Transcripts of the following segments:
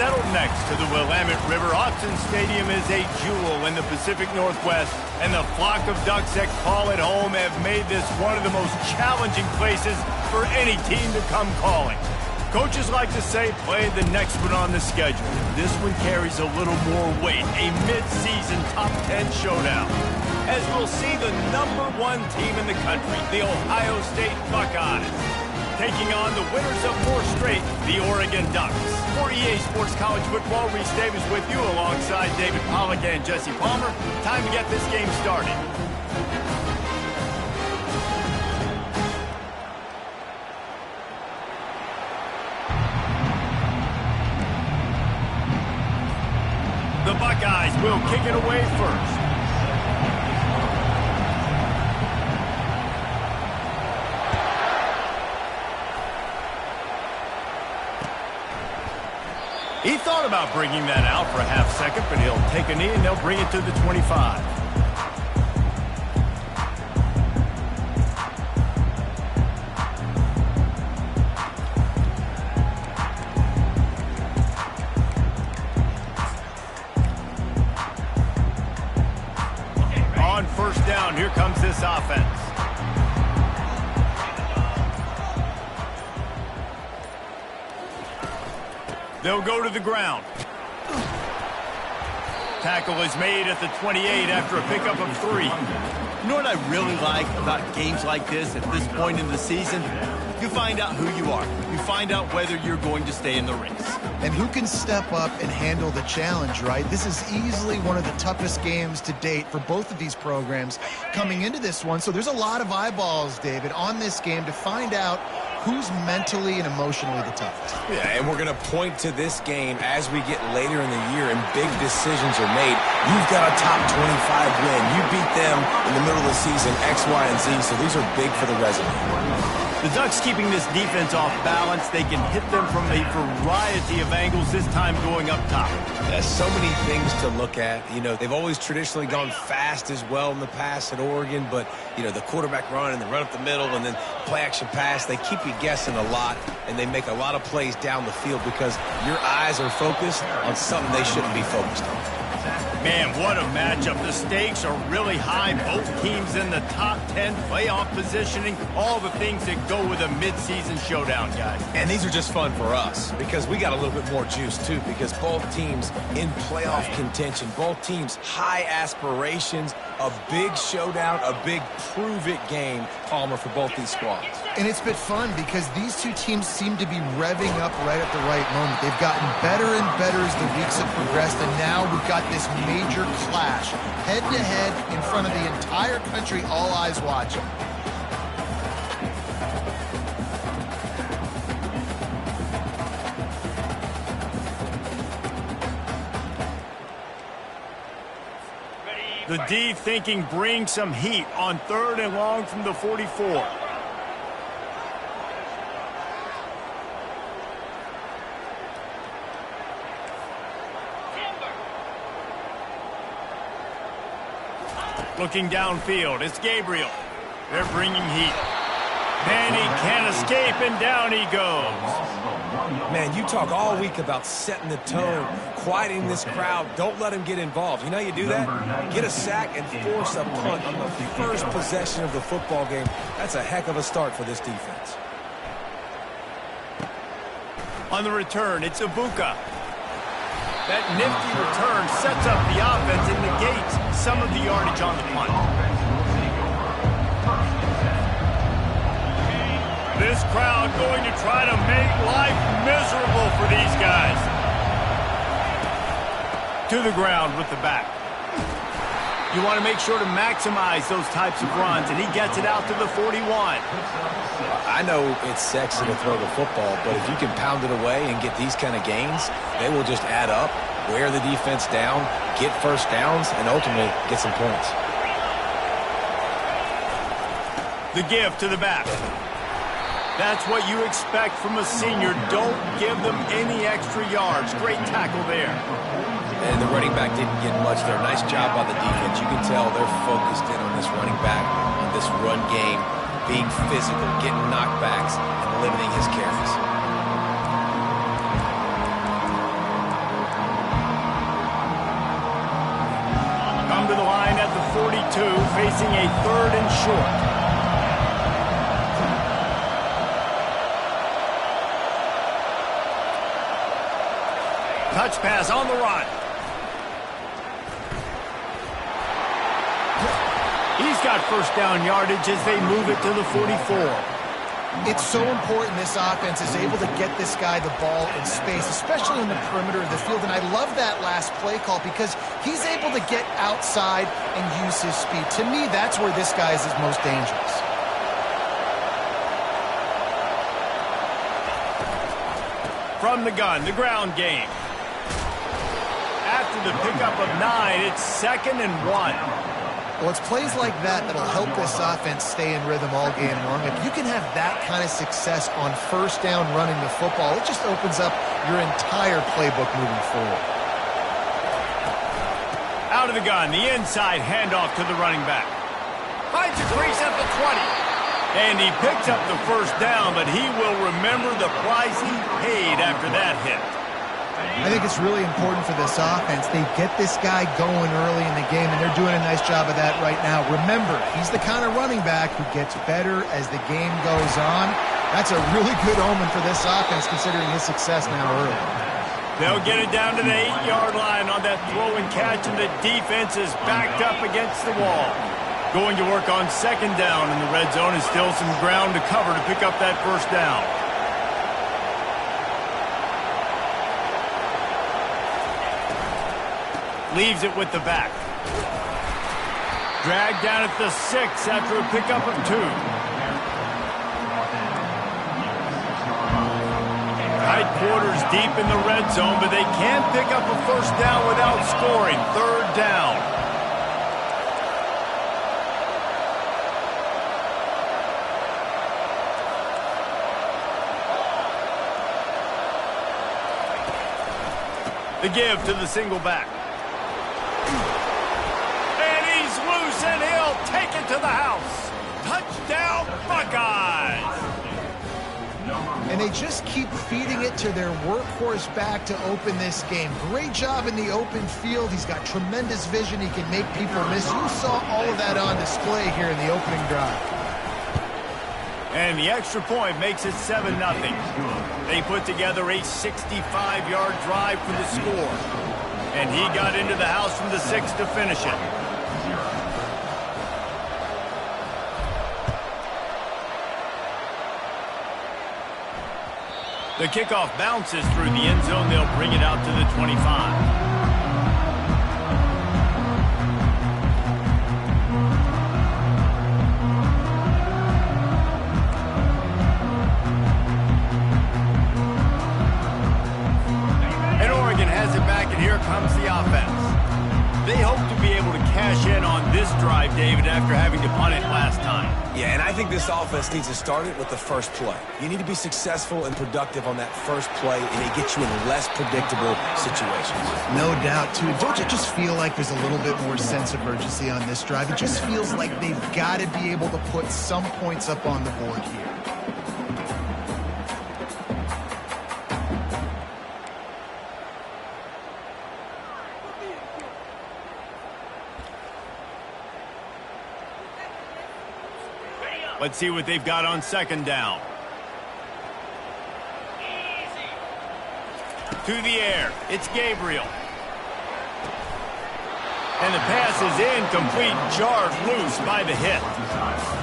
settled next to the Willamette River. Autzen Stadium is a jewel in the Pacific Northwest, and the flock of Ducks that call it home have made this one of the most challenging places for any team to come calling. Coaches like to say, play the next one on the schedule. This one carries a little more weight, a mid-season top 10 showdown. As we'll see the #1 team in the country, the Ohio State Buckeyes, taking on the winners of 4 straight, the Oregon Ducks. For EA Sports College Football, Reese Davis with you alongside David Pollack and Jesse Palmer. Time to get this game started. The Buckeyes will kick it away first. He thought about bringing that out for a half second, but he'll take a knee and they'll bring it to the 25. On first down, here comes this offense. They'll go to the ground. Tackle is made at the 28 after a pickup of 3. You know what I really like about games like this at this point in the season? You find out who you are. You find out whether you're going to stay in the race. And who can step up and handle the challenge, right? This is easily one of the toughest games to date for both of these programs coming into this one. So there's a lot of eyeballs, David, on this game to find out who's mentally and emotionally the toughest. Yeah, and we're going to point to this game as we get later in the year and big decisions are made. You've got a top 25 win. You beat them in the middle of the season, X, Y, and Z, so these are big for the resume. The Ducks keeping this defense off balance. They can hit them from a variety of angles, this time going up top. There's so many things to look at. You know, they've always traditionally gone fast as well in the past at Oregon, but, you know, the quarterback run and the run up the middle and then play-action pass, they keep you guessing a lot, and they make a lot of plays down the field because your eyes are focused on something they shouldn't be focused on. Man, what a matchup. The stakes are really high. Both teams in the top 10, playoff positioning, all the things that go with a midseason showdown, guys. And these are just fun for us because we got a little bit more juice, too, because both teams in playoff contention, both teams high aspirations, a big showdown, a big prove-it game, Palmer, for both these squads. And it's been fun because these two teams seem to be revving up right at the right moment. They've gotten better and better as the weeks have progressed, and now we've got this major clash, head-to-head in front of the entire country, all eyes watching. The D thinking bring some heat on 3rd and long from the 44. Looking downfield, it's Gabriel. They're bringing heat. And he can't escape, and down he goes. Man, you talk all week about setting the tone, quieting this crowd. Don't let him get involved. You know how you do that? Get a sack and force a punt on the first possession of the football game. That's a heck of a start for this defense. On the return, it's Ibuka. That nifty return sets up the offense and negates some of the yardage on the punt. This crowd going to try to make life miserable for these guys. To the ground with the back. You want to make sure to maximize those types of runs, and he gets it out to the 41. I know it's sexy to throw the football, but if you can pound it away and get these kind of gains, they will just add up, wear the defense down, get first downs, and ultimately get some points. The give to the back. That's what you expect from a senior. Don't give them any extra yards. Great tackle there. And the running back didn't get much there. Nice job by the defense. You can tell they're focused in on this running back, on this run game, being physical, getting knockbacks, and limiting his carries. to the line at the 42, facing a 3rd and short. Touch pass on the run. He's got first down yardage as they move it to the 44. It's so important this offense is able to get this guy the ball in space, especially in the perimeter of the field. And I love that last play call because he's able to get outside and use his speed. To me, that's where this guy is his most dangerous. From the gun, the ground game. After the pickup of 9, it's 2nd and 1. Well, it's plays like that that'll help this offense stay in rhythm all game long. If you can have that kind of success on first down running the football, it just opens up your entire playbook moving forward. Out of the gun, the inside handoff to the running back. Finds a crease at the 20. And he picks up the first down, but he will remember the price he paid after that hit. I think it's really important for this offense. They get this guy going early in the game, and they're doing a nice job of that right now. Remember, he's the kind of running back who gets better as the game goes on. That's a really good omen for this offense, considering his success now early. They'll get it down to the 8-yard line on that throw and catch, and the defense is backed up against the wall. Going to work on 2nd down, and the red zone is still some ground to cover to pick up that first down. Leaves it with the back. Dragged down at the 6 after a pickup of 2. Tight quarters deep in the red zone, but they can't pick up a first down without scoring. 3rd down. The give to the single back. And he'll take it to the house. Touchdown, Buckeyes! And they just keep feeding it to their workhorse back to open this game. Great job in the open field. He's got tremendous vision. He can make people miss. You saw all of that on display here in the opening drive. And the extra point makes it 7-0. They put together a 65-yard drive for the score. And he got into the house from the 6 to finish it. The kickoff bounces through the end zone. They'll bring it out to the 25. Here comes the offense. They hope to be able to cash in on this drive, David, after having to punt it last time. Yeah, and I think this offense needs to start it with the first play. You need to be successful and productive on that first play, and it gets you in less predictable situations. No doubt, too. Don't you just feel like there's a little bit more sense of urgency on this drive? It just feels like they've got to be able to put some points up on the board here. Let's see what they've got on 2nd down. To the air. It's Gabriel. And the pass is incomplete, jarred loose by the hit.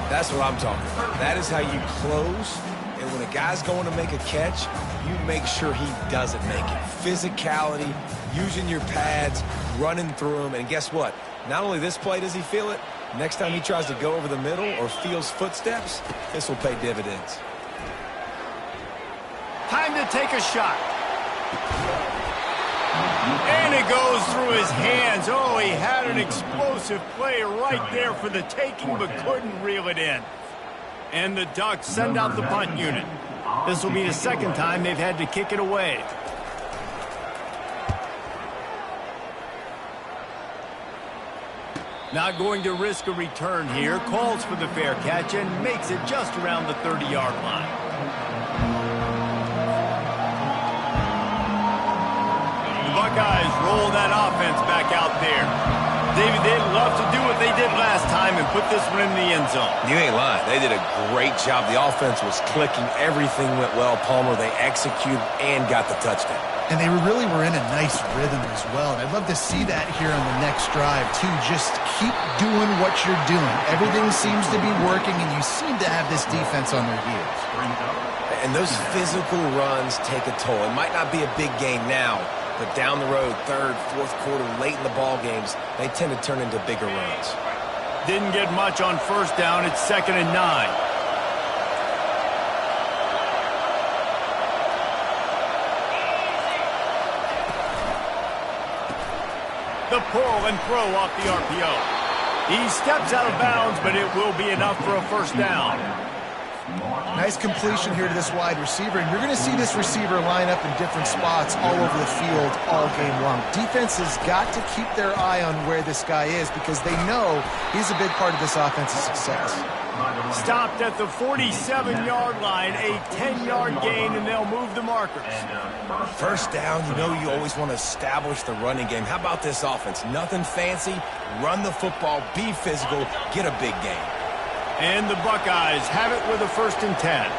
That's what I'm talking about. That is how you close. And when a guy's going to make a catch, you make sure he doesn't make it. Physicality, using your pads, running through them. And guess what? Not only this play does he feel it, next time he tries to go over the middle or feels footsteps, this will pay dividends. Time to take a shot. And it goes through his hands. Oh, he had an explosive play right there for the taking, but couldn't reel it in. And the Ducks send out the punt unit. This will be the 2nd time they've had to kick it away. Not going to risk a return here. Calls for the fair catch and makes it just around the 30-yard line. The Buckeyes roll that offense back out there. David, they'd love to do what they did last time and put this one in the end zone. You ain't lying. They did a great job. The offense was clicking. Everything went well, Palmer. They executed and got the touchdown. And they really were in a nice rhythm as well. And I'd love to see that here on the next drive, too. Just keep doing what you're doing. Everything seems to be working, and you seem to have this defense on their heels. And those physical runs take a toll. It might not be a big game now, but down the road, third, fourth quarter, late in the ball games, they tend to turn into bigger runs. Didn't get much on first down. It's 2nd and 9. The pull and throw off the RPO. He steps out of bounds, but it will be enough for a first down. Nice completion here to this wide receiver, and you're going to see this receiver line up in different spots all over the field all game long. Defense has got to keep their eye on where this guy is because they know he's a big part of this offense's success. Stopped at the 47-yard line, a 10-yard gain, and they'll move the markers. First down, you know you always want to establish the running game. How about this offense? Nothing fancy. Run the football, be physical, get a big gain. And the Buckeyes have it with a 1st and 10.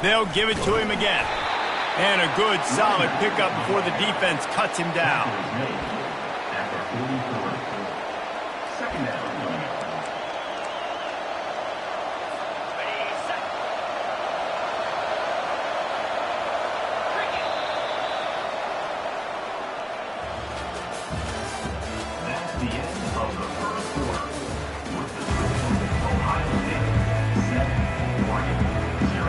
They'll give it to him again. And a good, solid pickup before the defense cuts him down. Second down. That's the end of the first quarter. With the score, Ohio State 7, Oregon 0.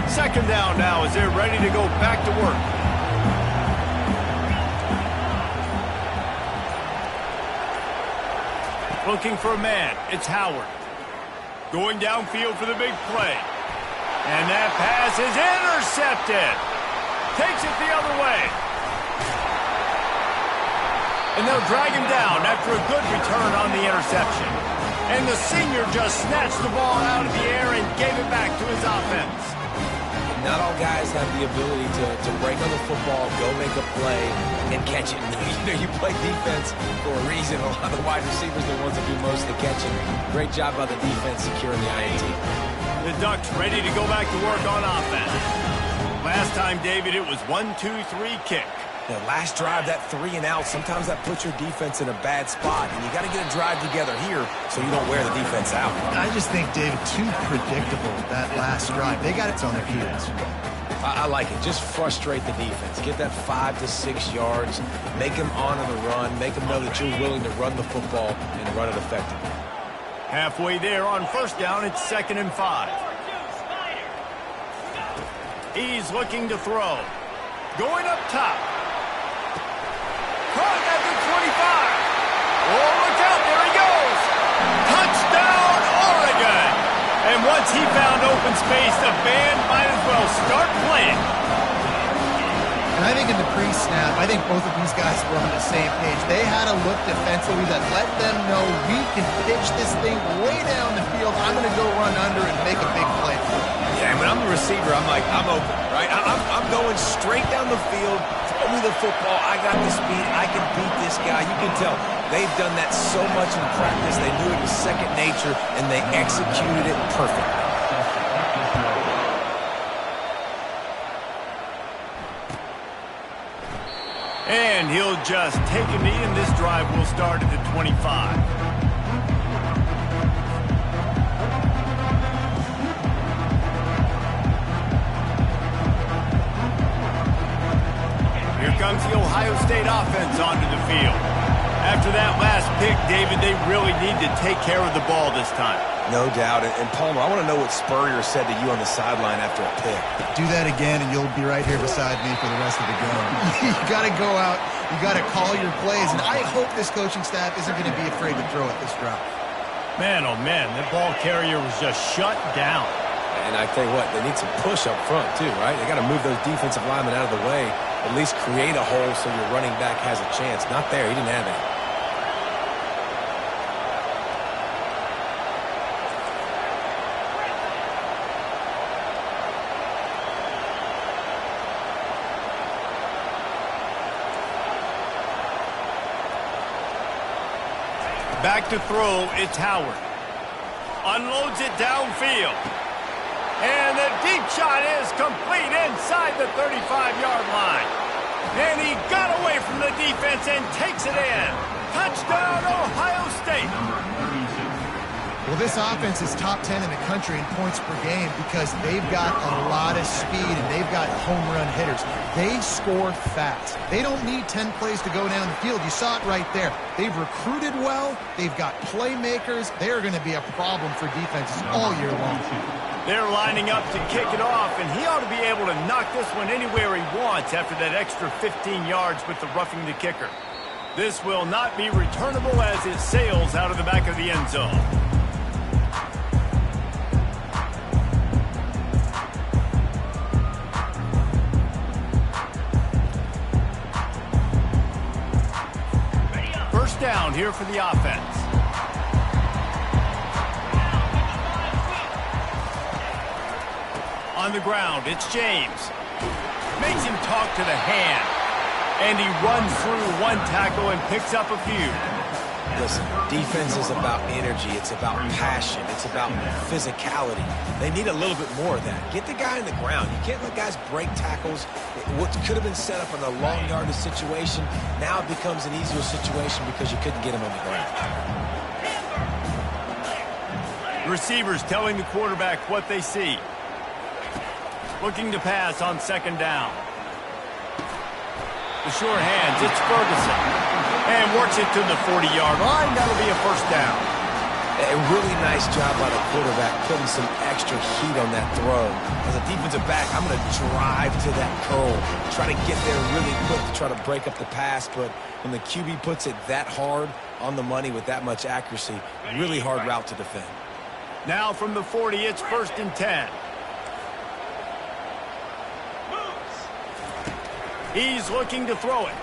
Second down now as they're ready to go back to work. Looking for a man. It's Howard. Going downfield for the big play. And that pass is intercepted. Takes it the other way. And they'll drag him down after a good return on the interception. And the senior just snatched the ball out of the air and gave it back to his offense. Not all guys have the ability to break on the football, go make a play, and catch it. You play defense for a reason. A lot of the wide receivers are the ones that do most of the catching. Great job by the defense securing the INT. The Ducks ready to go back to work on offense. Last time, David, it was 1-2-3 kick. The last drive, that 3 and out, sometimes that puts your defense in a bad spot, and you got to get a drive together here so you don't wear the defense out. I just think, David, too predictable, that last drive. They got it on their heels. I like it. Just frustrate the defense. Get that 5 to 6 yards. Make them honor the run. Make them know that you're willing to run the football and run it effectively. Halfway there on first down, it's 2nd and 5. He's looking to throw. Going up top. Caught at the 25. Oh, look out. There he goes. Touchdown, Oregon. And once he found open space, the band might as well start playing. And I think in the pre-snap, I think both of these guys were on the same page. They had a look defensively that let them know we can pitch this thing way down the field. I'm going to go run under and make a big play. Yeah, when I'm the receiver, I'm like, I'm open, right? I'm going straight down the field. Throw me the football. I got the speed. I can beat this guy. You can tell they've done that so much in practice. They knew it was second nature, and they executed it perfectly. And he'll just take a knee, and this drive will start at the 25. Here comes the Ohio State offense onto the field. After that last pick, David, they really need to take care of the ball this time. No doubt. And Palmer, I want to know what Spurrier said to you on the sideline after a pick. Do that again, and you'll be right here beside me for the rest of the game. You got to go out. You got to call your plays, and I hope this coaching staff isn't going to be afraid to throw at this drive. Man, oh man, the ball carrier was just shut down. And I tell you what, they need some push up front too, right? They got to move those defensive linemen out of the way at least create a hole so your running back has a chance. Not there. He didn't have it. Back to throw, it's Howard. Unloads it downfield. And the deep shot is complete inside the 35-yard line. And he got away from the defense and takes it in. Touchdown, Ohio State. Well, this offense is top 10 in the country in points per game because they've got a lot of speed and they've got home run hitters. They score fast. They don't need 10 plays to go down the field. You saw it right there. They've recruited well. They've got playmakers. They're going to be a problem for defenses all year long. They're lining up to kick it off, and he ought to be able to knock this one anywhere he wants after that extra 15 yards with the roughing the kicker. This will not be returnable as it sails out of the back of the end zone. First down here for the offense. On the ground, it's James. Makes him talk to the hand. And he runs through one tackle and picks up a few. Listen, defense is about energy. It's about passion. It's about physicality. They need a little bit more of that. Get the guy in the ground. You can't let guys break tackles. What could have been set up in a long yardage situation, now it becomes an easier situation because you couldn't get him on the ground. Receivers telling the quarterback what they see. Looking to pass on second down. The short hands, it's Ferguson. And works it to the 40-yard line. That'll be a first down. A really nice job by the quarterback putting some extra heat on that throw. As a defensive back, I'm going to drive to that curl. Try to get there really quick to try to break up the pass. But when the QB puts it that hard on the money with that much accuracy, really hard route to defend. Now from the 40, it's 1st and 10. He's looking to throw it.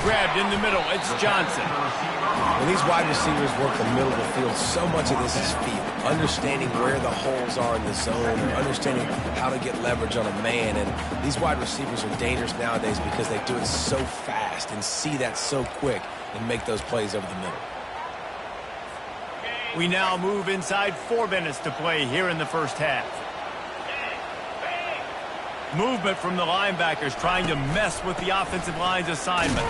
Grabbed in the middle, it's Johnson. When these wide receivers work the middle of the field, so much of this is feel. Understanding where the holes are in the zone, or understanding how to get leverage on a man. And these wide receivers are dangerous nowadays because they do it so fast and see that so quick and make those plays over the middle. We now move inside 4 minutes to play here in the first half. Movement from the linebackers trying to mess with the offensive line's assignments.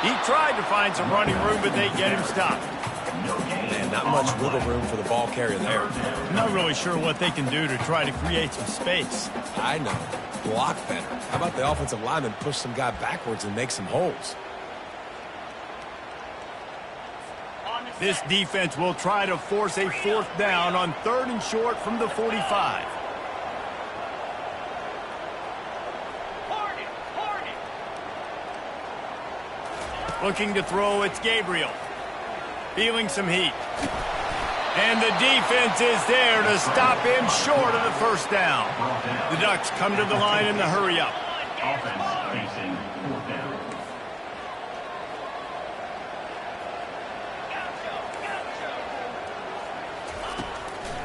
He tried to find some running room, but they get him stopped. Man, not much wiggle room for the ball carrier there. I'm not really sure what they can do to try to create some space. I know. Block better. How about the offensive lineman push some guy backwards and make some holes? This defense will try to force a 4th down on 3rd and short from the 45. Looking to throw, it's Gabriel. Feeling some heat. And the defense is there to stop him short of the first down. The Ducks come to the line in the hurry-up. Offense facing 4th down.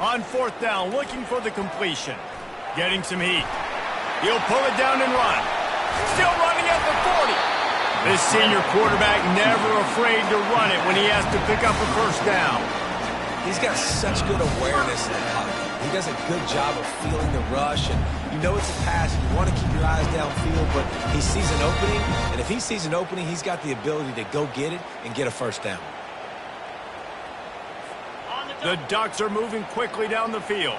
On 4th down, looking for the completion. Getting some heat. He'll pull it down and run. Still running at the 40. This senior quarterback never afraid to run it when he has to pick up a first down. He's got such good awareness in the pocket. He does a good job of feeling the rush, and you know it's a pass. You want to keep your eyes downfield, but he sees an opening, and if he sees an opening, he's got the ability to go get it and get a first down. The Ducks are moving quickly down the field.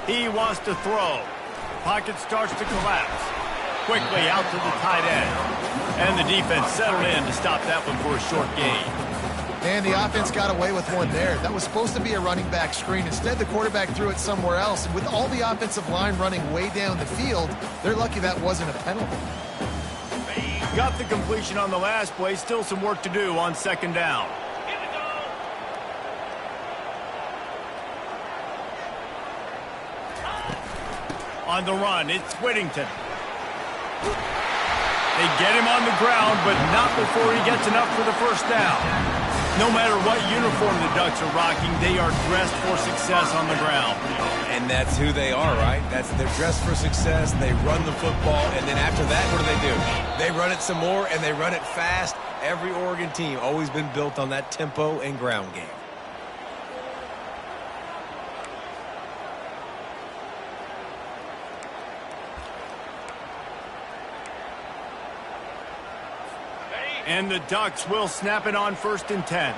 He wants to throw. Pocket starts to collapse. Quickly out to the tight end. And the defense settled in to stop that one for a short gain. And the offense got away with one there. That was supposed to be a running back screen. Instead, the quarterback threw it somewhere else. And with all the offensive line running way down the field, they're lucky that wasn't a penalty. Got the completion on the last play. Still some work to do on 2nd down. On the run, it's Whittington. They get him on the ground, but not before he gets enough for the first down. No matter what uniform the Ducks are rocking, they are dressed for success on the ground. And that's who they are, right? They're dressed for success. They run the football, and then after that, what do? They run it some more, and they run it fast. Every Oregon team always been built on that tempo and ground game. And the Ducks will snap it on 1st and 10.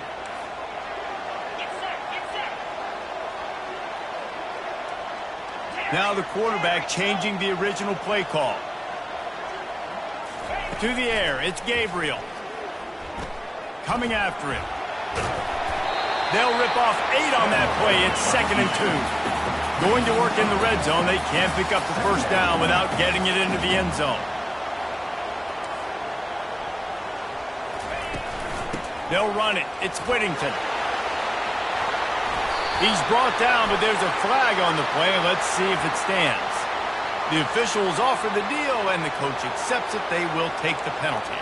Now the quarterback changing the original play call. To the air, it's Gabriel. Coming after him. They'll rip off 8 on that play. It's 2nd and 2. Going to work in the red zone. They can't pick up the first down without getting it into the end zone. They'll run it. It's Whittington. He's brought down, but there's a flag on the play. Let's see if it stands. The officials offer the deal, and the coach accepts it. They will take the penalty.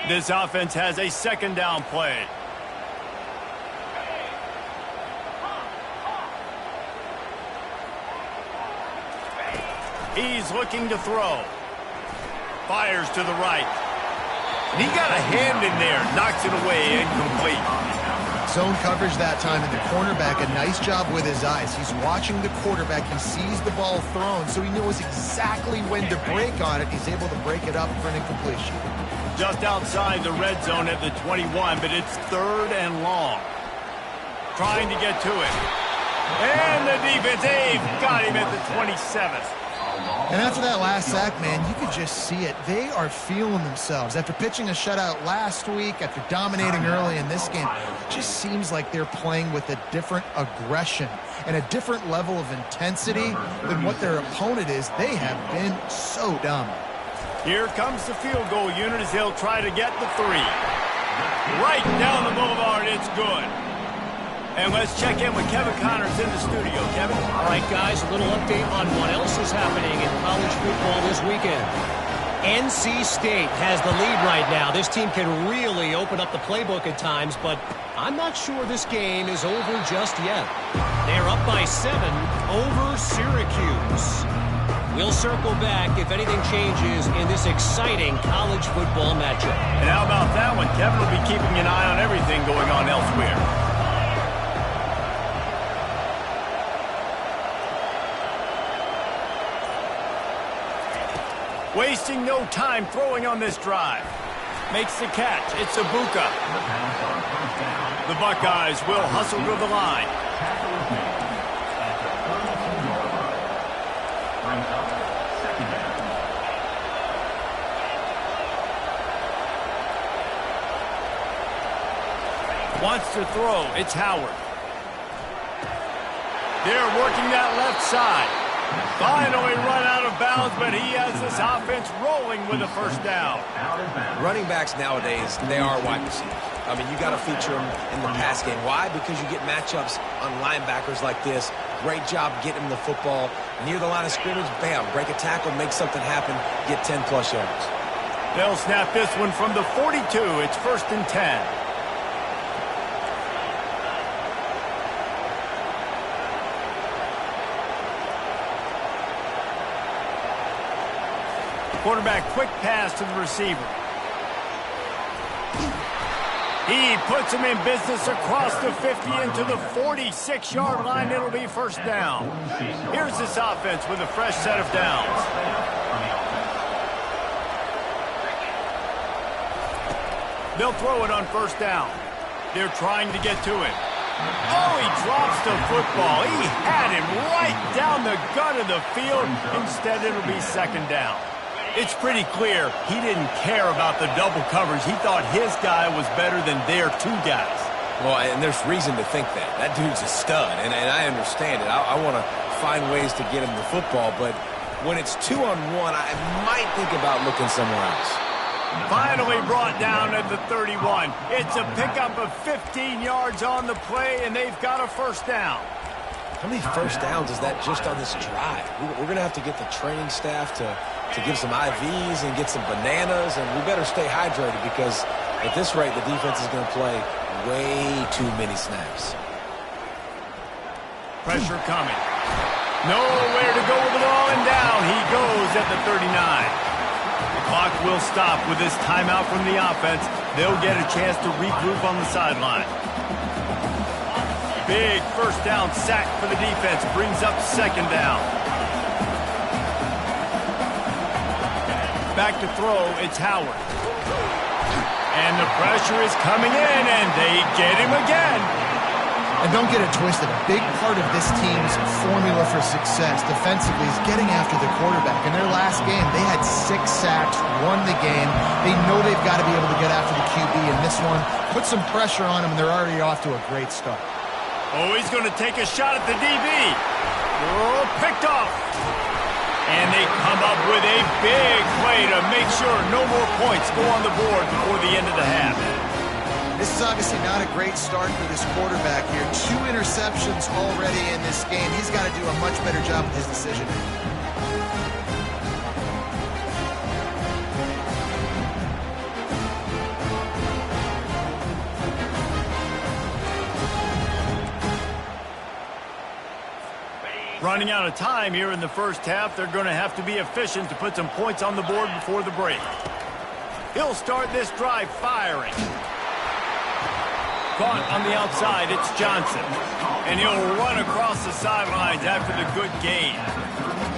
This offense has a 2nd down play. He's looking to throw. Fires to the right. He got a hand in there. Knocks it away. Incomplete. Zone coverage that time, and the cornerback, a nice job with his eyes. He's watching the quarterback. He sees the ball thrown, so he knows exactly when to break on it. He's able to break it up for an incompletion. Just outside the red zone at the 21, but it's 3rd and long. Trying to get to it. And the defense, they've got him at the 27th. And after that last sack, man, you could just see it. They are feeling themselves. After pitching a shutout last week, after dominating early in this game, it just seems like they're playing with a different aggression and a different level of intensity than what their opponent is. They have been so dominant. Here comes the field goal unit as they'll try to get the 3. Right down the boulevard, it's good. And let's check in with Kevin Connors in the studio. Kevin? All right, guys, a little update on what else is happening in college football this weekend. NC State has the lead right now. This team can really open up the playbook at times, but I'm not sure this game is over just yet. They're up by 7 over Syracuse. We'll circle back if anything changes in this exciting college football matchup. And how about that one? Kevin will be keeping an eye on everything going on elsewhere. Wasting no time throwing on this drive. Makes the catch. It's Ibuka. The Buckeyes will hustle to the line. Wants to throw. It's Howard. They're working that left side. Finally run out of bounds, but he has this offense rolling with a first down. Running backs nowadays, they are wide receivers. I mean, you got to feature them in the pass game. Why? Because you get matchups on linebackers like this. Great job getting them the football. Near the line of scrimmage, bam, break a tackle, make something happen, get 10-plus yards. They'll snap this one from the 42. It's 1st and 10. Quarterback, quick pass to the receiver. He puts him in business across the 50 into the 46-yard line. It'll be first down. Here's this offense with a fresh set of downs. They'll throw it on first down. They're trying to get to it. Oh, he drops the football. He had him right down the gut of the field. Instead, it'll be second down. It's pretty clear he didn't care about the double coverage. He thought his guy was better than their 2 guys. Well, and there's reason to think that. That dude's a stud, and I understand it. I want to find ways to get him the football, but when it's 2-on-1, I might think about looking somewhere else. Finally brought down at the 31. It's a pickup of 15 yards on the play, and they've got a first down. How many first downs is that just on this drive? We're going to have to get the training staff to give some IVs and get some bananas, and we better stay hydrated because at this rate, the defense is going to play way too many snaps. Pressure coming. Nowhere to go with the ball, and down he goes at the 39. The clock will stop with this timeout from the offense. They'll get a chance to regroup on the sideline. Big first down sack for the defense. Brings up second down. Back to throw, it's Howard. And the pressure is coming in, and they get him again. And don't get it twisted. A big part of this team's formula for success defensively is getting after the quarterback. In their last game, they had 6 sacks, won the game. They know they've got to be able to get after the QB, and this one put some pressure on them, and they're already off to a great start. Oh, he's going to take a shot at the DB. Oh, picked off. And they come up with a big play to make sure no more points go on the board before the end of the half. This is obviously not a great start for this quarterback here. 2 interceptions already in this game. He's got to do a much better job with his decision. Running out of time here in the first half. They're going to have to be efficient to put some points on the board before the break. He'll start this drive firing. Caught on the outside, it's Johnson. And he'll run across the sidelines after the good gain.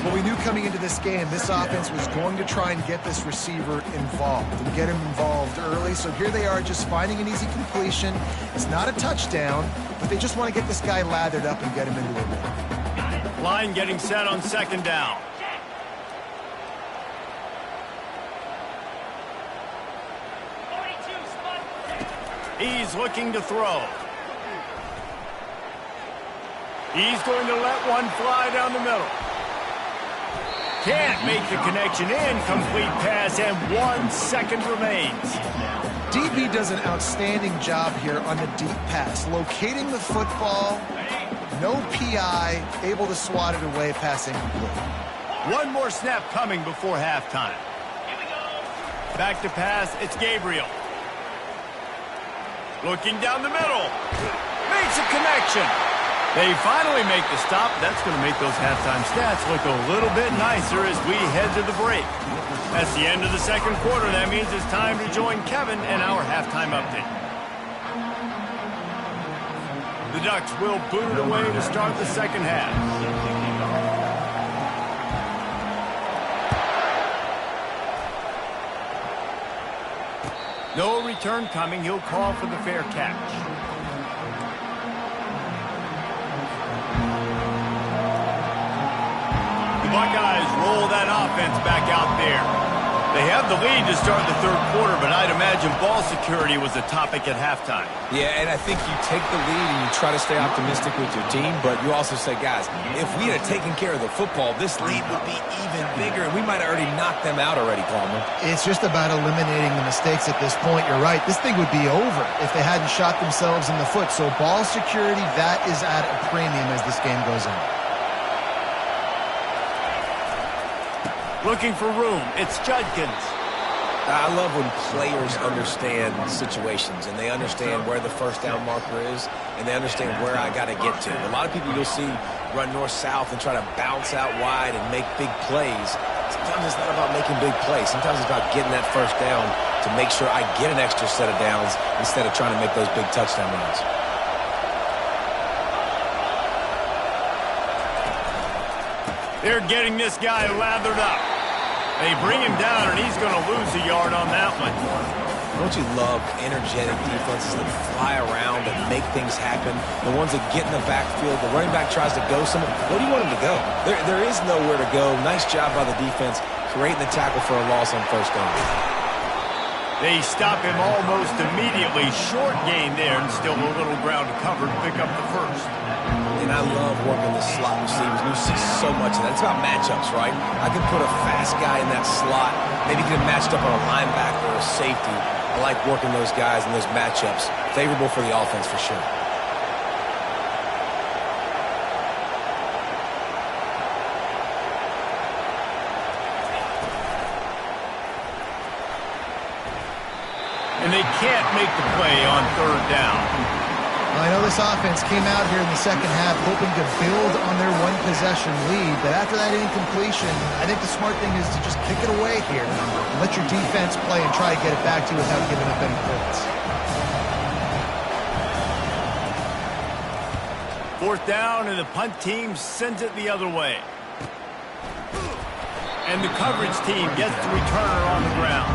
Well, we knew coming into this game, this offense was going to try and get this receiver involved and get him involved early. So here they are just finding an easy completion. It's not a touchdown, but they just want to get this guy lathered up and get him into a rhythm. Line getting set on second down. He's looking to throw. He's going to let one fly down the middle. Can't make the connection. Incomplete pass, and 1 second remains. DB does an outstanding job here on the deep pass, locating the football. No PI, able to swat it away, passing complete. One more snap coming before halftime. Back to pass, it's Gabriel. Looking down the middle. Makes a connection. They finally make the stop. That's going to make those halftime stats look a little bit nicer as we head to the break. That's the end of the second quarter. That means it's time to join Kevin and our halftime update. The Ducks will boot it away to start the second half. No return coming. He'll call for the fair catch. The Buckeyes roll that offense back out there. They have the lead to start the third quarter, but I'd imagine ball security was a topic at halftime. Yeah, and I think you take the lead and you try to stay optimistic with your team, but you also say, guys, if we had taken care of the football, this lead would be even bigger, and we might have already knocked them out already, Palmer. It's just about eliminating the mistakes at this point. You're right. This thing would be over if they hadn't shot themselves in the foot. So ball security, that is at a premium as this game goes on. Looking for room. It's Judkins. I love when players understand situations and they understand where the first down marker is and they understand where I got to get to. A lot of people you'll see run north-south and try to bounce out wide and make big plays. Sometimes it's not about making big plays. Sometimes it's about getting that first down to make sure I get an extra set of downs instead of trying to make those big touchdown runs. They're getting this guy lathered up. They bring him down, and he's going to lose a yard on that one. Don't you love energetic defenses that fly around and make things happen? The ones that get in the backfield, the running back tries to go somewhere. Where do you want him to go? There is nowhere to go. Nice job by the defense creating the tackle for a loss on first down. They stop him almost immediately. Short gain there and still a little ground to cover to pick up the first. And I love working the slot receivers. You see so much of that. It's about matchups, right? I can put a fast guy in that slot, maybe get him matched up on a linebacker or a safety. I like working those guys in those matchups. Favorable for the offense for sure. And they can't make the play on third down. I know this offense came out here in the second half hoping to build on their one-possession lead, but after that incompletion, I think the smart thing is to just kick it away here and let your defense play and try to get it back to you without giving up any points. Fourth down, and the punt team sends it the other way. And the coverage team gets the returner on the ground.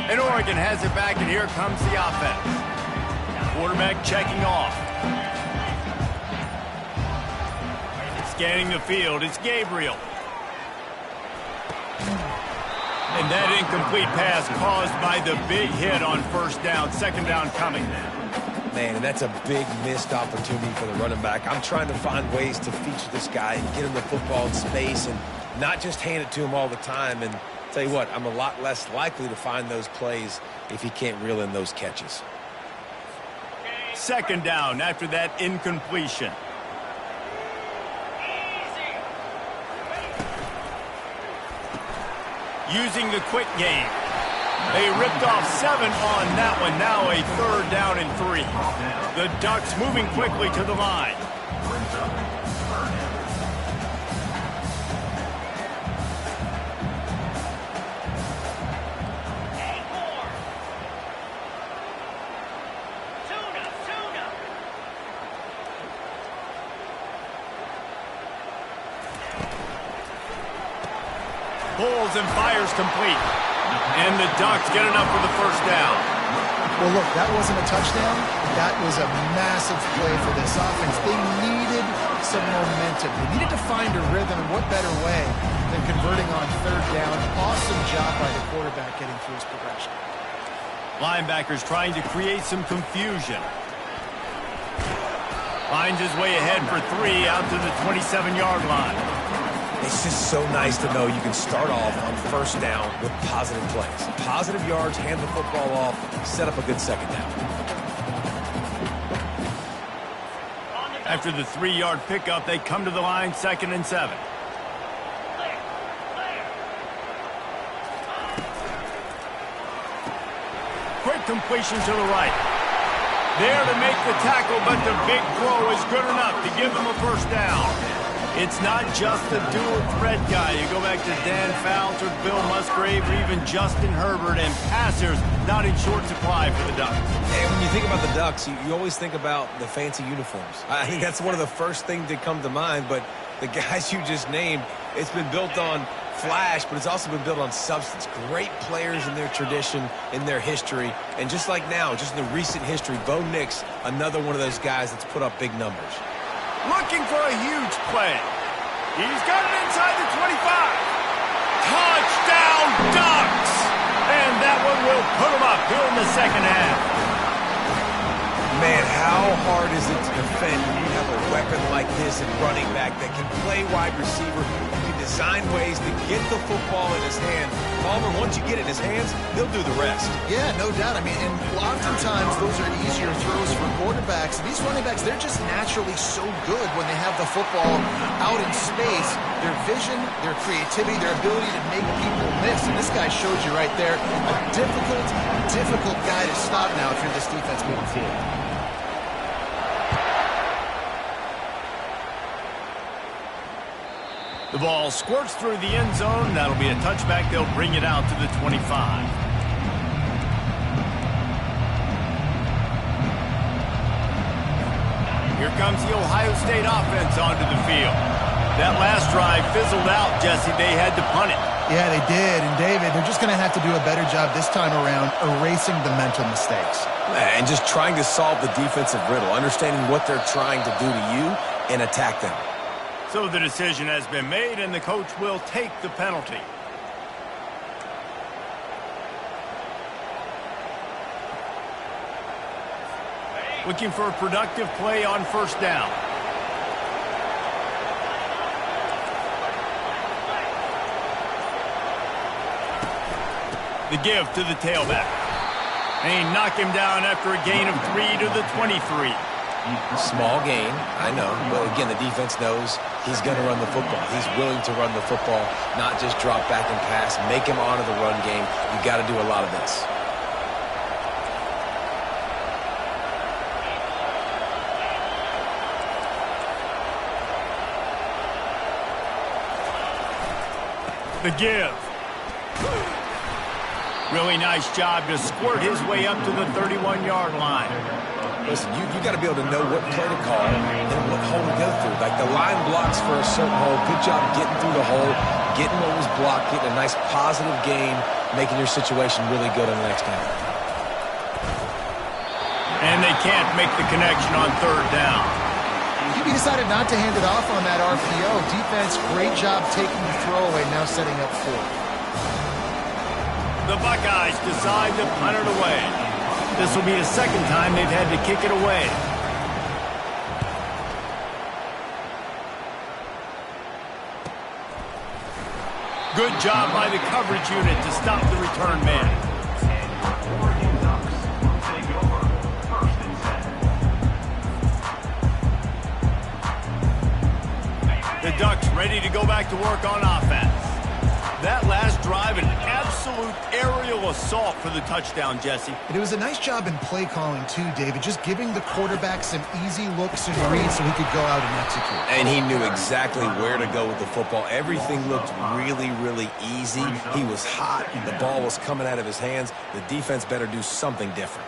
And Oregon has it back, and here comes the offense. Quarterback checking off. Scanning the field, it's Gabriel. And that incomplete pass caused by the big hit on first down. Second down coming. Man, and that's a big missed opportunity for the running back. I'm trying to find ways to feature this guy and get him the football in space and not just hand it to him all the time. And tell you what, I'm a lot less likely to find those plays if he can't reel in those catches. Second down after that incompletion. Using the quick game. They ripped off 7 on that one. Now a third down and 3. The Ducks moving quickly to the line. Pulls and fires complete. And the Ducks get enough for the first down. Well, look, that wasn't a touchdown. That was a massive play for this offense. They needed some momentum. They needed to find a rhythm, and what better way than converting on third down. Awesome job by the quarterback getting through his progression. Linebackers trying to create some confusion. Finds his way ahead for 3 out to the 27-yard line. It's just so nice to know you can start off on first down with positive plays. Positive yards, hand the football off, set up a good second down. After the 3-yard pickup, they come to the line, 2nd and 7. Quick completion to the right. There to make the tackle, but the big throw is good enough to give them a first down. It's not just a dual threat guy. You go back to Dan Fouts or Bill Musgrave or even Justin Herbert, and passers not in short supply for the Ducks. And when you think about the Ducks, you always think about the fancy uniforms. I think that's one of the first things that come to mind, but the guys you just named, it's been built on flash, but it's also been built on substance. Great players in their tradition, in their history, and just like now, just in the recent history, Bo Nix, another one of those guys that's put up big numbers. Looking for a huge play. He's got it inside the 25. Touchdown, Ducks! And that one will put them up here in the second half. Man, how hard is it to defend when you have a weapon like this at running back that can play wide receiver, can design ways to get the football in his hand. Palmer, once you get it in his hands, he'll do the rest. Yeah, no doubt. I mean, and oftentimes those are easier throws for quarterbacks. These running backs, they're just naturally so good when they have the football out in space. Their vision, their creativity, their ability to make people miss. And this guy showed you right there, a difficult guy to stop now if you're this defense moving forward. The ball squirts through the end zone. That'll be a touchback. They'll bring it out to the 25. Here comes the Ohio State offense onto the field. That last drive fizzled out, Jesse. They had to punt it. Yeah, they did. And, David, they're just going to have to do a better job this time around erasing the mental mistakes. And just trying to solve the defensive riddle, understanding what they're trying to do to you and attack them. So the decision has been made, and the coach will take the penalty. Looking for a productive play on first down. The give to the tailback. And he knocked him down after a gain of 3 to the 23. Small gain, I know. But again, the defense knows he's going to run the football. He's willing to run the football, not just drop back and pass. Make him honor the run game. You got to do a lot of this. The give. Really nice job to squirt his way up to the 31-yard line. Listen, you got to be able to know what play to call and what hole to go through. Like the line blocks for a certain hole. Good job getting through the hole, getting what was blocked, getting a nice positive gain, making your situation really good on the next down. And they can't make the connection on third down. He decided not to hand it off on that RPO. Defense, great job taking the throwaway, now setting up fourth. The Buckeyes decide to punt it away. This will be the second time they've had to kick it away. Good job by the coverage unit to stop the return man. Oregon Ducks will take over first and 10. The Ducks ready to go back to work on offense. That last drive, an absolute aerial assault for the touchdown, Jesse. And it was a nice job in play calling, too, David, just giving the quarterback some easy looks and reads so he could go out and execute. And he knew exactly where to go with the football. Everything looked really, really easy. He was hot. The ball was coming out of his hands. The defense better do something different.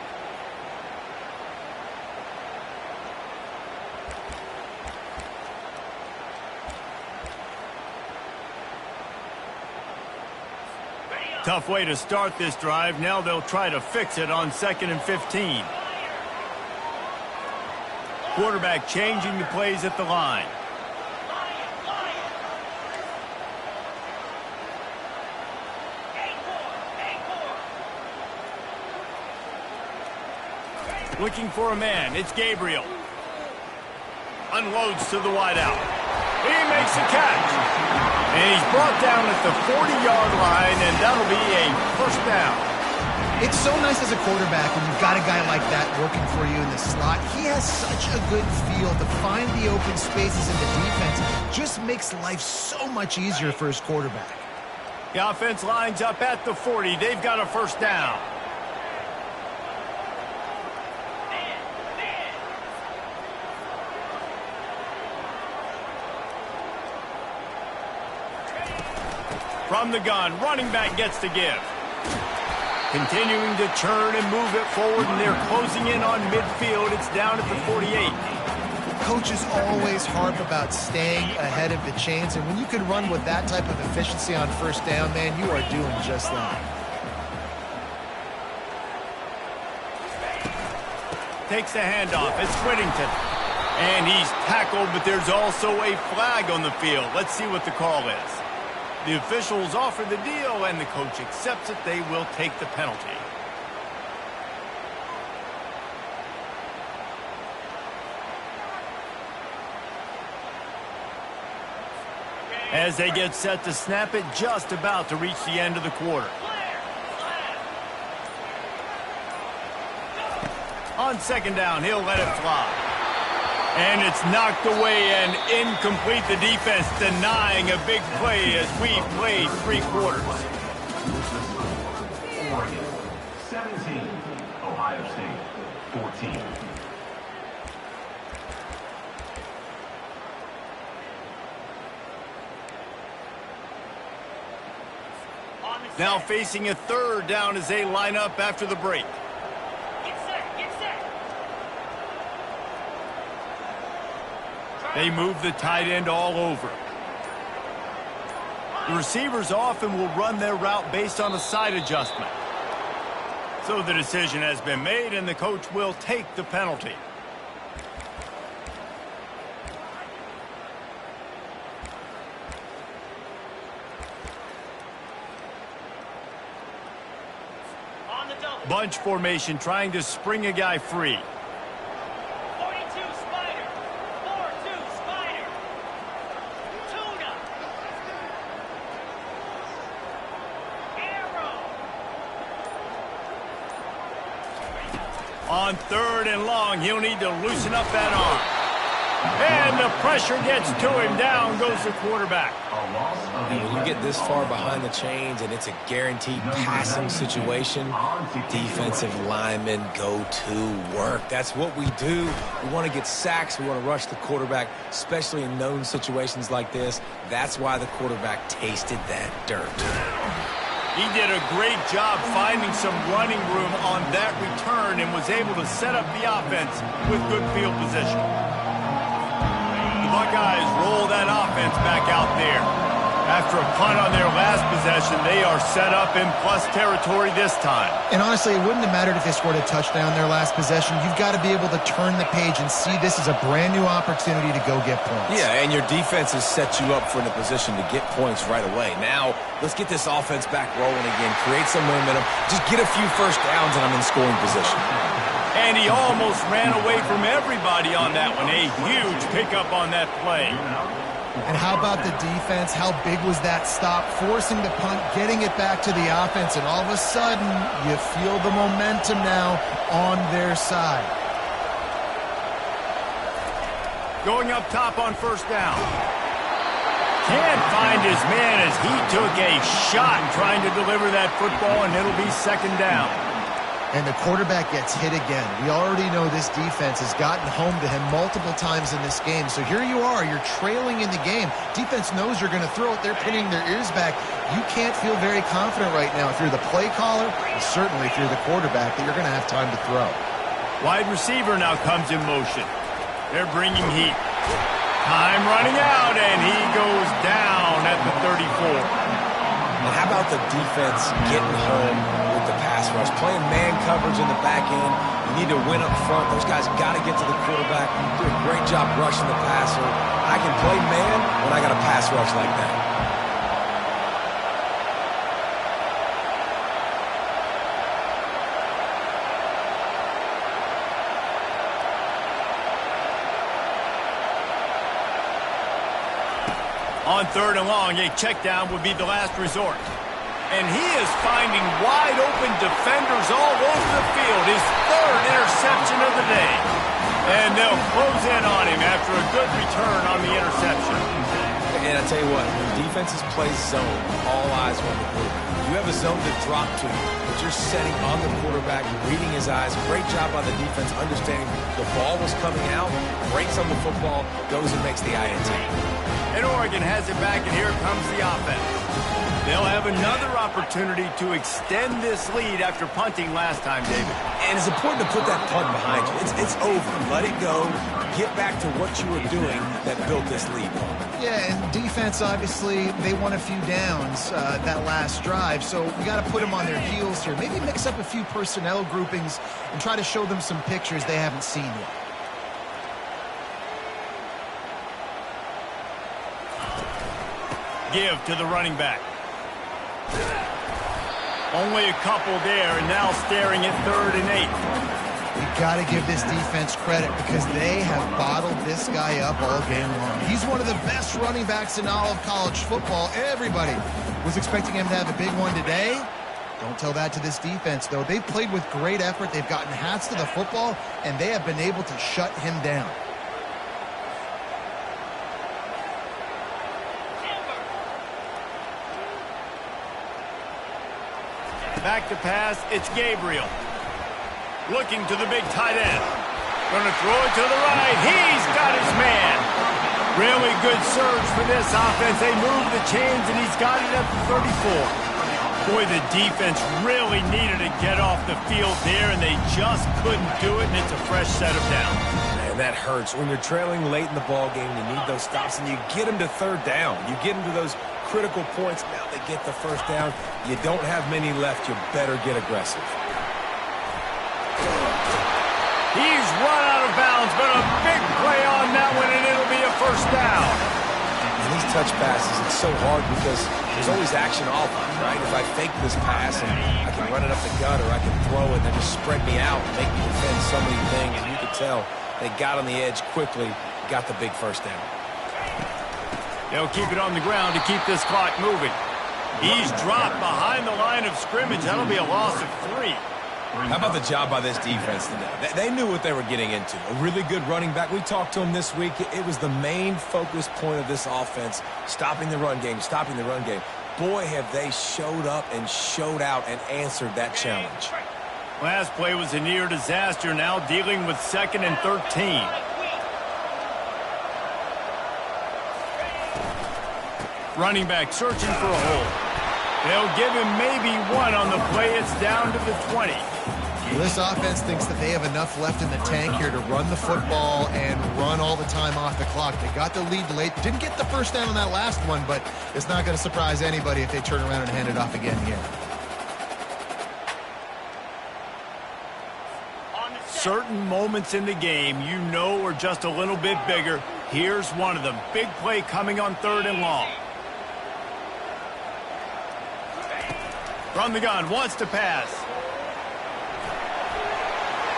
Tough way to start this drive. Now they'll try to fix it on 2nd and 15. Quarterback changing the plays at the line. Looking for a man. It's Gabriel. Unloads to the wideout. He makes a catch. And he's brought down at the 40-yard line, and that'll be a first down. It's so nice as a quarterback when you've got a guy like that working for you in the slot. He has such a good feel to find the open spaces in the defense. Just makes life so much easier for his quarterback. The offense lines up at the 40. They've got a first down. From the gun, running back gets to give. Continuing to churn and move it forward, and they're closing in on midfield. It's down at the 48. Coaches always harp about staying ahead of the chains, and when you can run with that type of efficiency on first down, man, you are doing just that. Takes the handoff. It's Whittington. And he's tackled, but there's also a flag on the field. Let's see what the call is. The officials offer the deal, and the coach accepts it. They will take the penalty. As they get set to snap it, just about to reach the end of the quarter. On 2nd down, he'll let it fly. And it's knocked away and incomplete. The defense denying a big play as we played 3 quarters. Oregon 17, Ohio State 14. Now facing a 3rd down as they line up after the break. They move the tight end all over. The receivers often will run their route based on a side adjustment. So the decision has been made, and the coach will take the penalty. Bunch formation, trying to spring a guy free. 42 Spider. 4-2 Spider. Tuna. Arrow. On 3rd and long, he'll need to loosen up that arm. And the pressure gets to him. Down goes the quarterback. And when you get this far behind the chains and it's a guaranteed passing situation, defensive linemen go to work. That's what we do. We want to get sacks. We want to rush the quarterback, especially in known situations like this. That's why the quarterback tasted that dirt. He did a great job finding some running room on that return and was able to set up the offense with good field position. The Buckeyes roll that offense back out there. After a punt on their last possession, they are set up in plus territory this time. And honestly, it wouldn't have mattered if they scored a touchdown their last possession. You've got to be able to turn the page and see this as a brand new opportunity to go get points. Yeah, and your defense has set you up for the position to get points right away. Now, let's get this offense back rolling again, create some momentum, just get a few first downs, and I'm in scoring position. And he almost ran away from everybody on that one. A huge pickup on that play. And how about the defense? How big was that stop? Forcing the punt, getting it back to the offense, and all of a sudden, you feel the momentum now on their side. Going up top on 1st down. Can't find his man as he took a shot trying to deliver that football, and it'll be 2nd down. And the quarterback gets hit again. We already know this defense has gotten home to him multiple times in this game. So here you are, you're trailing in the game. Defense knows you're going to throw it. They're pinning their ears back. You can't feel very confident right now if you're the play caller, and certainly if you're the quarterback, that you're going to have time to throw. Wide receiver now comes in motion. They're bringing heat. Time running out, and he goes down at the 34. And how about the defense getting home with the pass rush? Playing man coverage in the back end. You need to win up front. Those guys got to get to the quarterback. Do a great job rushing the passer. I can play man when I got a pass rush like that. On 3rd and long, a check down would be the last resort. And he is finding wide open defenders all over the field. His 3rd interception of the day. And they'll close in on him after a good return on the interception. And I tell you what, when defenses play zone, all eyes are on the quarterback. You have a zone to drop to, but you're setting on the quarterback, reading his eyes. Great job by the defense, understanding the ball was coming out, breaks on the football, goes and makes the INT. And Oregon has it back, and here comes the offense. They'll have another opportunity to extend this lead after punting last time, David. And it's important to put that punt behind you. It's over. Let it go. Get back to what you were doing that built this lead. Yeah, and defense, obviously, they won a few downs that last drive, so we got to put them on their heels here. Maybe mix up a few personnel groupings and try to show them some pictures they haven't seen yet. Give to the running back. Only a couple there, and now staring at 3rd and 8. You got to give this defense credit because they have bottled this guy up all game long. He's one of the best running backs in all of college football. Everybody was expecting him to have a big one today. Don't tell that to this defense, though. They've played with great effort. They've gotten hats to the football, and they have been able to shut him down. Back to pass, it's Gabriel. Looking to the big tight end. Gonna throw it to the right. He's got his man. Really good surge for this offense. They move the chains, and he's got it at the 34. Boy, the defense really needed to get off the field there, and they just couldn't do it, and it's a fresh set of downs. Man, that hurts. When you're trailing late in the ball game, you need those stops, and you get them to 3rd down. You get them to those critical points. Now they get the first down. You don't have many left. You better get aggressive. He's run out of bounds, but a big play on that one, and it'll be a first down. And these touch passes, it's so hard because there's always action off them, right? If I fake this pass and I can run it up the gut or I can throw it and then just spread me out and make me defend so many things, and you could tell they got on the edge quickly, got the big first down. They'll keep it on the ground to keep this clock moving. He's dropped behind the line of scrimmage. That'll be a loss of 3. How about the job by this defense today? They knew what they were getting into. A really good running back. We talked to him this week. It was the main focus point of this offense, stopping the run game, stopping the run game. Boy, have they showed up and showed out and answered that challenge. Last play was a near disaster, now dealing with 2nd and 13. Running back searching for a hole. They'll give him maybe 1 on the play. It's down to the 20. Well, this offense thinks that they have enough left in the tank here to run the football and run all the time off the clock. They got the lead late. Didn't get the first down on that last one, but it's not going to surprise anybody if they turn around and hand it off again here. Certain moments in the game you know are just a little bit bigger. Here's one of them. Big play coming on 3rd and long. From the gun, wants to pass.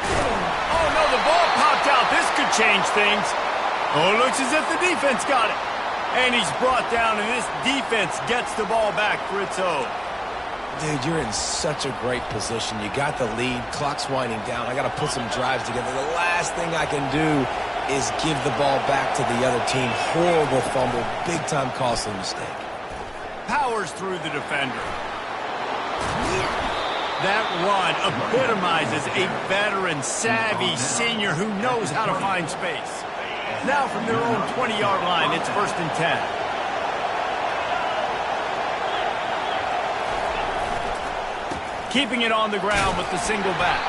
Oh, no, the ball popped out. This could change things. Oh, it looks as if the defense got it. And he's brought down, and this defense gets the ball back for its own. Dude, you're in such a great position. You got the lead. Clock's winding down. I got to put some drives together. The last thing I can do is give the ball back to the other team. Horrible fumble. Big-time costly mistake. Powers through the defender. That run epitomizes a veteran, savvy senior who knows how to find space. Now from their own 20-yard line, it's 1st and 10. Keeping it on the ground with the single back.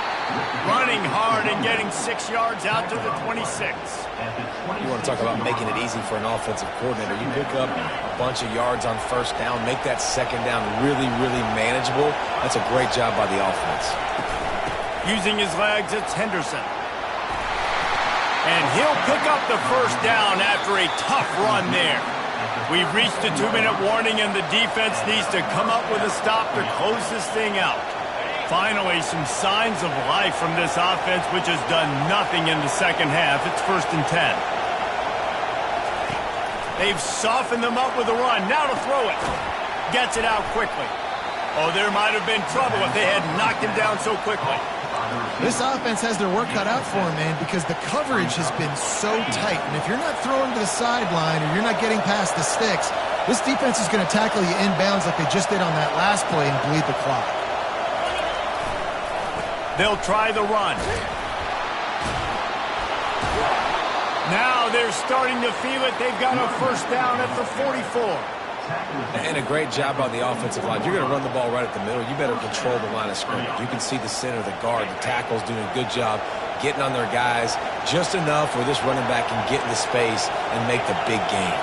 Running hard and getting 6 yards out to the 26. You want to talk about making it easy for an offensive coordinator. You pick up a bunch of yards on 1st down, make that 2nd down really, really manageable. That's a great job by the offense. Using his legs, it's Henderson. And he'll pick up the 1st down after a tough run there. We've reached a 2-minute warning, and the defense needs to come up with a stop to close this thing out. Finally, some signs of life from this offense, which has done nothing in the 2nd half. It's 1st and 10. They've softened them up with a run. Now to throw it. Gets it out quickly. Oh, there might have been trouble if they had knocked him down so quickly. This offense has their work cut out for them, man, because the coverage has been so tight. And if you're not throwing to the sideline or you're not getting past the sticks, this defense is going to tackle you inbounds like they just did on that last play and bleed the clock. They'll try the run. Now they're starting to feel it. They've got a 1st down at the 44. And a great job by the offensive line. You're going to run the ball right at the middle. You better control the line of scrimmage. You can see the center, the guard, the tackles doing a good job getting on their guys just enough where this running back can get into space and make the big gain.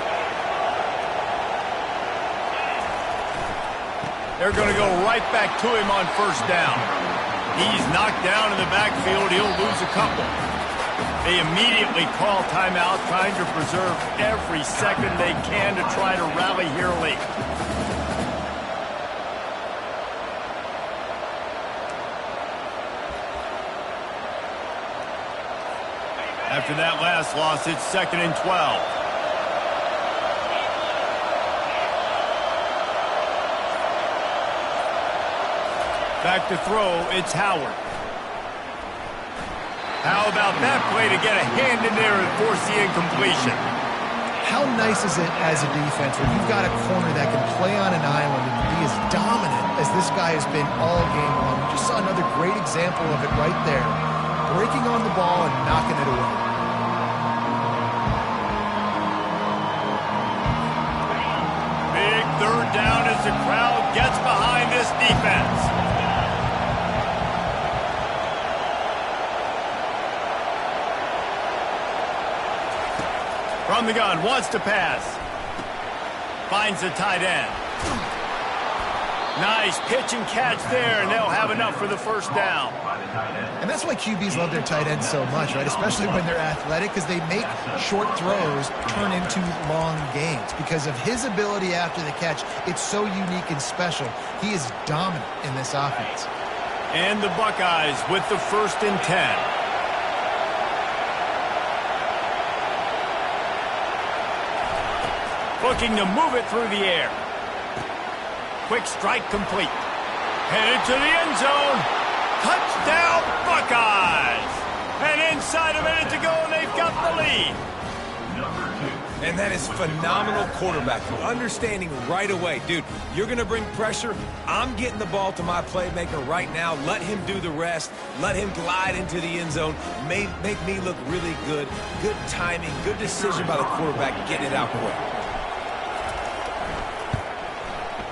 They're going to go right back to him on 1st down. He's knocked down in the backfield. He'll lose a couple. They immediately call timeout, trying to preserve every second they can to try to rally here late. After that last loss, it's 2nd and 12. Back to throw, it's Howard. How about that play to get a hand in there and force the incompletion? How nice is it as a defense when you've got a corner that can play on an island and be as dominant as this guy has been all game long? We just saw another great example of it right there. Breaking on the ball and knocking it away. Big 3rd down as the crowd gets behind this defense. From the gun, wants to pass. Finds the tight end. Nice pitch and catch there, and they'll have enough for the first down. And that's why QBs love their tight ends so much, right? Especially when they're athletic, because they make short throws turn into long gains. Because of his ability after the catch, it's so unique and special. He is dominant in this offense. And the Buckeyes with the 1st and 10. Looking to move it through the air. Quick strike complete. Headed to the end zone. Touchdown, Buckeyes! And inside a minute to go, and they've got the lead. And that is phenomenal quarterbacking. Understanding right away, dude, you're going to bring pressure. I'm getting the ball to my playmaker right now. Let him do the rest. Let him glide into the end zone. Make me look really good. Good timing. Good decision by the quarterback getting it out quick.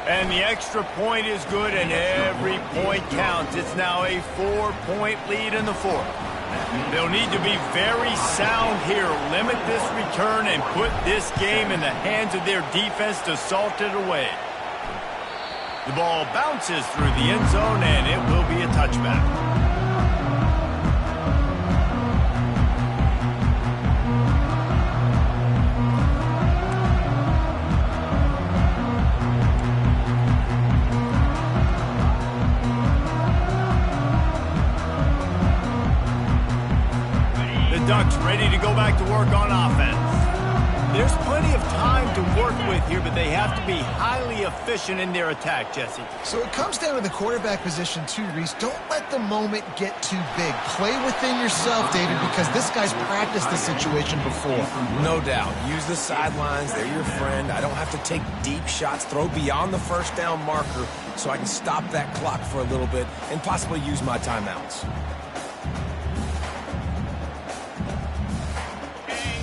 And the extra point is good, and every point counts. It's now a 4-point lead in the 4th. They'll need to be very sound here, limit this return, and put this game in the hands of their defense to salt it away. The ball bounces through the end zone, and it will be a touchback. Ducks ready to go back to work on offense. There's plenty of time to work with here, but they have to be highly efficient in their attack, Jesse. So it comes down to the quarterback position too, Reese. Don't let the moment get too big. Play within yourself, David, because this guy's practiced the situation before. No doubt. Use the sidelines. They're your friend. I don't have to take deep shots. Throw beyond the first down marker so I can stop that clock for a little bit and possibly use my timeouts.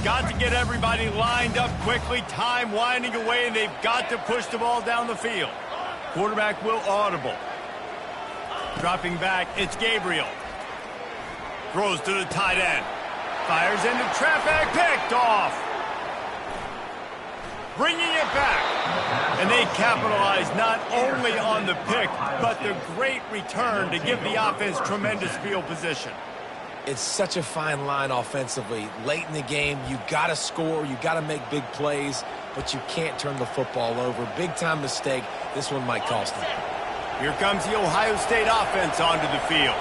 Got to get everybody lined up quickly, time winding away, and they've got to push the ball down the field. Quarterback will audible. Dropping back, it's Gabriel. Throws to the tight end. Fires into traffic, picked off. Bringing it back. And they capitalize not only on the pick, but the great return to give the offense tremendous field position. It's such a fine line offensively. Late in the game, you got to score, you got to make big plays, but you can't turn the football over. Big-time mistake. This one might cost them. Here comes the Ohio State offense onto the field.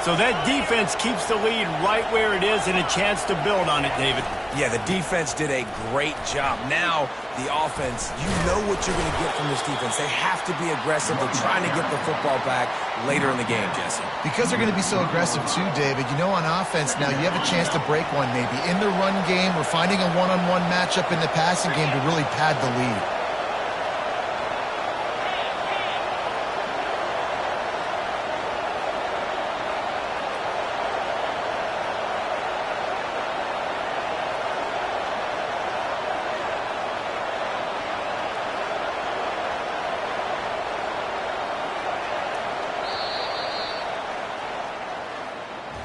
So that defense keeps the lead right where it is and a chance to build on it, David. Yeah, the defense did a great job. Now, the offense, you know what you're going to get from this defense. They have to be aggressive. They're trying to get the football back later in the game, Jesse. Because they're going to be so aggressive too, David, you know on offense now you have a chance to break one maybe. In the run game, we're finding a one-on-one matchup in the passing game to really pad the lead.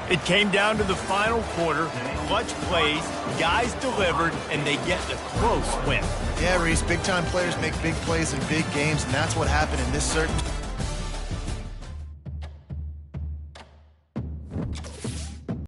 It came down to the final quarter, clutch plays, guys delivered, and they get the close win. Yeah, Reese, big-time players make big plays in big games, and that's what happened in this certain...